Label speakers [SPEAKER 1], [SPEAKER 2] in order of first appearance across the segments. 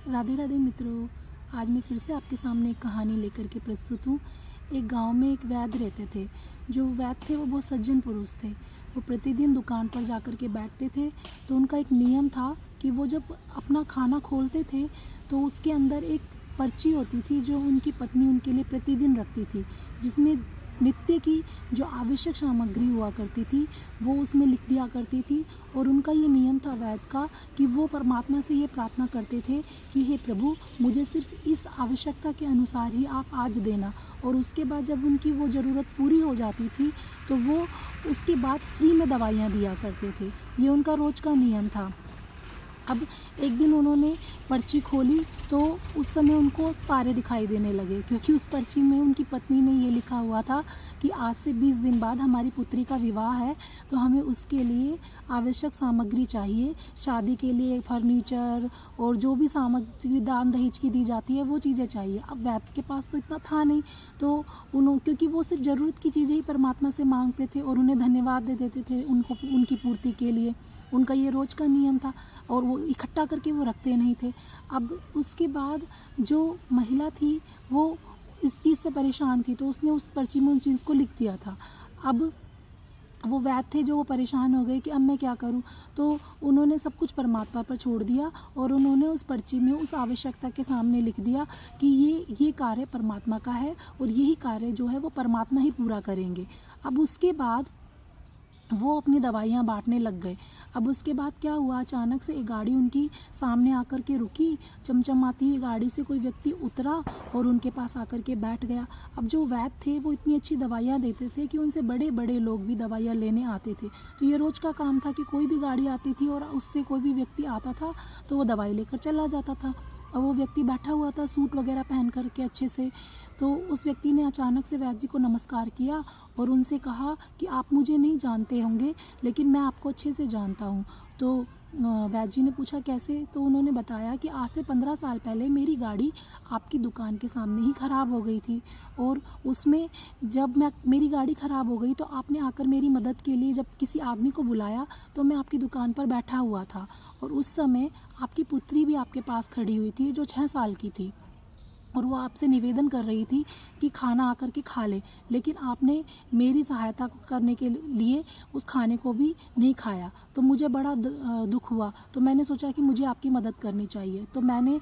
[SPEAKER 1] राधे राधे मित्रों, आज मैं फिर से आपके सामने एक कहानी लेकर के प्रस्तुत हूँ। एक गांव में एक वैद्य रहते थे। जो वैद्य थे वो बहुत सज्जन पुरुष थे। वो प्रतिदिन दुकान पर जाकर के बैठते थे। तो उनका एक नियम था कि वो जब अपना खाना खोलते थे तो उसके अंदर एक पर्ची होती थी जो उनकी पत्नी उनके लिए प्रतिदिन रखती थी, जिसमें नित्य की जो आवश्यक सामग्री हुआ करती थी वो उसमें लिख दिया करती थी। और उनका ये नियम था वैद्य का कि वो परमात्मा से ये प्रार्थना करते थे कि हे प्रभु, मुझे सिर्फ इस आवश्यकता के अनुसार ही आप आज देना। और उसके बाद जब उनकी वो ज़रूरत पूरी हो जाती थी तो वो उसके बाद फ्री में दवाइयाँ दिया करते थे। ये उनका रोज़ का नियम था। अब एक दिन उन्होंने पर्ची खोली तो उस समय उनको तारे दिखाई देने लगे, क्योंकि उस पर्ची में उनकी पत्नी ने ये लिखा हुआ था कि आज से 20 दिन बाद हमारी पुत्री का विवाह है, तो हमें उसके लिए आवश्यक सामग्री चाहिए। शादी के लिए फर्नीचर और जो भी सामग्री दान दहेज की दी जाती है वो चीज़ें चाहिए। अब वैद्य के पास तो इतना था नहीं, तो क्योंकि वो सिर्फ ज़रूरत की चीज़ें ही परमात्मा से मांगते थे और उन्हें धन्यवाद दे देते थे उनको उनकी पूर्ति के लिए। उनका ये रोज़ का नियम था और वो इकट्ठा करके वो रखते नहीं थे। अब उसके बाद जो महिला थी वो इस चीज़ से परेशान थी, तो उसने उस पर्ची में उन चीज़ को लिख दिया था। अब वो वैद्य थे जो वो परेशान हो गए कि अब मैं क्या करूं, तो उन्होंने सब कुछ परमात्मा पर छोड़ दिया और उन्होंने उस पर्ची में उस आवश्यकता के सामने लिख दिया कि ये कार्य परमात्मा का है और यही कार्य जो है वो परमात्मा ही पूरा करेंगे। अब उसके बाद वो अपनी दवाइयाँ बांटने लग गए। अब उसके बाद क्या हुआ, अचानक से एक गाड़ी उनकी सामने आकर के रुकी। चमचमाती हुई गाड़ी से कोई व्यक्ति उतरा और उनके पास आकर के बैठ गया। अब जो वैद्य थे वो इतनी अच्छी दवाइयाँ देते थे कि उनसे बड़े बड़े लोग भी दवाइयाँ लेने आते थे। तो ये रोज़ का काम था कि कोई भी गाड़ी आती थी और उससे कोई भी व्यक्ति आता था तो वो दवाई लेकर चला जाता था। अब वो व्यक्ति बैठा हुआ था सूट वगैरह पहन कर के अच्छे से। तो उस व्यक्ति ने अचानक से वैद्य जी को नमस्कार किया और उनसे कहा कि आप मुझे नहीं जानते होंगे लेकिन मैं आपको अच्छे से जानता हूँ। तो वैद्य जी ने पूछा कैसे, तो उन्होंने बताया कि आज से 15 साल पहले मेरी गाड़ी आपकी दुकान के सामने ही ख़राब हो गई थी और उसमें जब मेरी गाड़ी ख़राब हो गई तो आपने आकर मेरी मदद के लिए जब किसी आदमी को बुलाया तो मैं आपकी दुकान पर बैठा हुआ था और उस समय आपकी पुत्री भी आपके पास खड़ी हुई थी जो 6 साल की थी और वो आपसे निवेदन कर रही थी कि खाना आकर के खा ले, लेकिन आपने मेरी सहायता करने के लिए उस खाने को भी नहीं खाया। तो मुझे बड़ा दुख हुआ, तो मैंने सोचा कि मुझे आपकी मदद करनी चाहिए। तो मैंने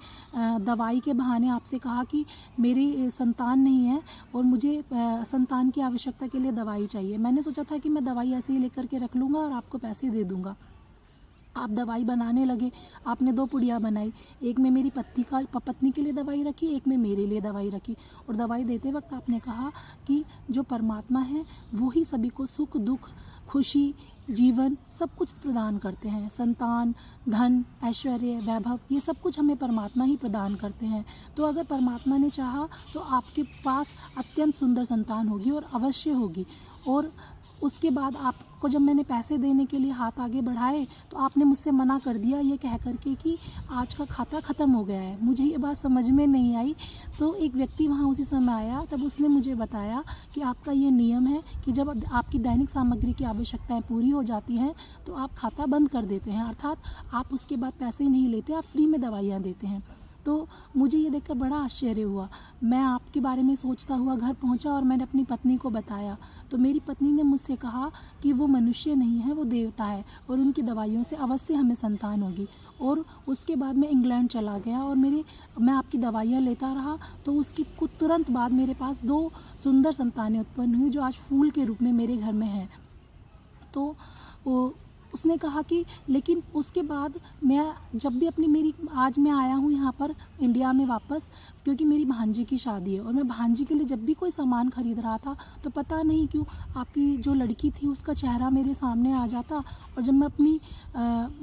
[SPEAKER 1] दवाई के बहाने आपसे कहा कि मेरी संतान नहीं है और मुझे संतान की आवश्यकता के लिए दवाई चाहिए। मैंने सोचा था कि मैं दवाई ऐसे ही लेकर के रख लूँगा और आपको पैसे दे दूँगा। आप दवाई बनाने लगे, आपने 2 पुड़िया बनाई, एक में मेरी पत्नी के लिए दवाई रखी, एक में मेरे लिए दवाई रखी। और दवाई देते वक्त आपने कहा कि जो परमात्मा है वो ही सभी को सुख दुख खुशी जीवन सब कुछ प्रदान करते हैं। संतान, धन, ऐश्वर्य, वैभव ये सब कुछ हमें परमात्मा ही प्रदान करते हैं। तो अगर परमात्मा ने चाहा तो आपके पास अत्यंत सुंदर संतान होगी और अवश्य होगी। और उसके बाद आपको जब मैंने पैसे देने के लिए हाथ आगे बढ़ाए तो आपने मुझसे मना कर दिया ये कह करके कि आज का खाता ख़त्म हो गया है। मुझे ये बात समझ में नहीं आई। तो एक व्यक्ति वहाँ उसी समय आया, तब उसने मुझे बताया कि आपका ये नियम है कि जब आपकी दैनिक सामग्री की आवश्यकताएं पूरी हो जाती हैं तो आप खाता बंद कर देते हैं, अर्थात आप उसके बाद पैसे नहीं लेते, आप फ्री में दवाइयाँ देते हैं। तो मुझे ये देखकर बड़ा आश्चर्य हुआ। मैं आपके बारे में सोचता हुआ घर पहुंचा और मैंने अपनी पत्नी को बताया। तो मेरी पत्नी ने मुझसे कहा कि वो मनुष्य नहीं है, वो देवता है और उनकी दवाइयों से अवश्य हमें संतान होगी। और उसके बाद मैं इंग्लैंड चला गया और मैं आपकी दवाइयाँ लेता रहा। तो उसकी कुछ तुरंत बाद मेरे पास 2 सुंदर संतानें उत्पन्न हुई जो आज फूल के रूप में मेरे घर में हैं। तो उसने कहा कि लेकिन उसके बाद जब भी आज मैं आया हूँ यहाँ पर इंडिया में वापस, क्योंकि मेरी भांजी की शादी है और मैं भांजी के लिए जब भी कोई सामान खरीद रहा था तो पता नहीं क्यों आपकी जो लड़की थी उसका चेहरा मेरे सामने आ जाता और जब मैं अपनी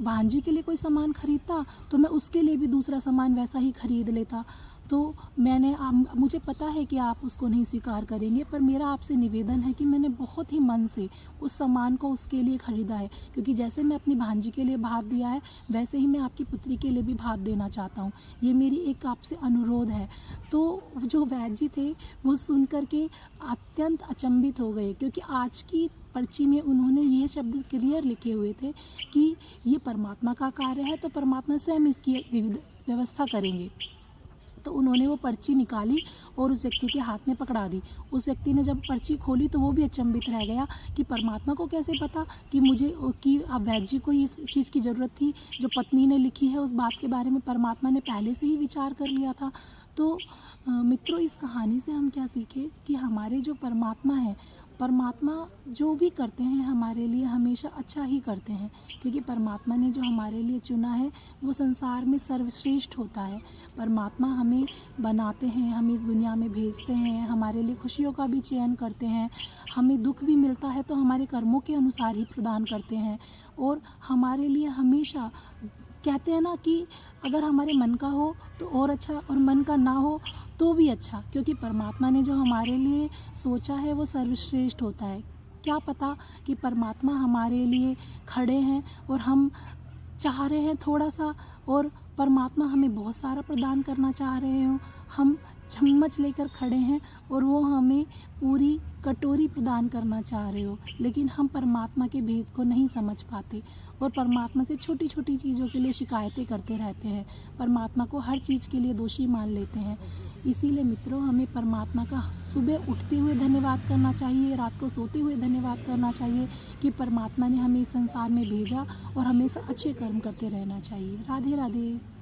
[SPEAKER 1] भांजी के लिए कोई सामान खरीदता तो मैं उसके लिए भी दूसरा सामान वैसा ही खरीद लेता। तो मुझे पता है कि आप उसको नहीं स्वीकार करेंगे, पर मेरा आपसे निवेदन है कि मैंने बहुत ही मन से उस सामान को उसके लिए ख़रीदा है, क्योंकि जैसे मैं अपनी भांजी के लिए भात दिया है वैसे ही मैं आपकी पुत्री के लिए भी भात देना चाहता हूँ। ये मेरी एक आपसे अनुरोध है। तो जो वैद्य जी थे वो सुन कर के अत्यंत अचंभित हो गए, क्योंकि आज की पर्ची में उन्होंने ये शब्द क्लियर लिखे हुए थे कि ये परमात्मा का कार्य है तो परमात्मा स्वयं इसकी व्यवस्था करेंगे। तो उन्होंने वो पर्ची निकाली और उस व्यक्ति के हाथ में पकड़ा दी। उस व्यक्ति ने जब पर्ची खोली तो वो भी अचंभित रह गया कि परमात्मा को कैसे पता कि अब वैद्य जी को इस चीज़ की ज़रूरत थी, जो पत्नी ने लिखी है उस बात के बारे में परमात्मा ने पहले से ही विचार कर लिया था। तो मित्रों, इस कहानी से हम क्या सीखे कि हमारे जो परमात्मा है, परमात्मा जो भी करते हैं हमारे लिए हमेशा अच्छा ही करते हैं, क्योंकि परमात्मा ने जो हमारे लिए चुना है वो संसार में सर्वश्रेष्ठ होता है। परमात्मा हमें बनाते हैं, हमें इस दुनिया में भेजते हैं, हमारे लिए खुशियों का भी चयन करते हैं, हमें दुख भी मिलता है तो हमारे कर्मों के अनुसार ही प्रदान करते हैं। और हमारे लिए हमेशा कहते हैं ना कि अगर हमारे मन का हो तो और अच्छा, और मन का ना हो तो भी अच्छा, क्योंकि परमात्मा ने जो हमारे लिए सोचा है वो सर्वश्रेष्ठ होता है। क्या पता कि परमात्मा हमारे लिए खड़े हैं और हम चाह रहे हैं थोड़ा सा, और परमात्मा हमें बहुत सारा प्रदान करना चाह रहे हो। हम चम्मच लेकर खड़े हैं और वो हमें पूरी कटोरी प्रदान करना चाह रहे हो, लेकिन हम परमात्मा के भेद को नहीं समझ पाते और परमात्मा से छोटी छोटी चीज़ों के लिए शिकायतें करते रहते हैं, परमात्मा को हर चीज़ के लिए दोषी मान लेते हैं। इसीलिए मित्रों, हमें परमात्मा का सुबह उठते हुए धन्यवाद करना चाहिए, रात को सोते हुए धन्यवाद करना चाहिए कि परमात्मा ने हमें इस संसार में भेजा, और हमेशा अच्छे कर्म करते रहना चाहिए। राधे राधे।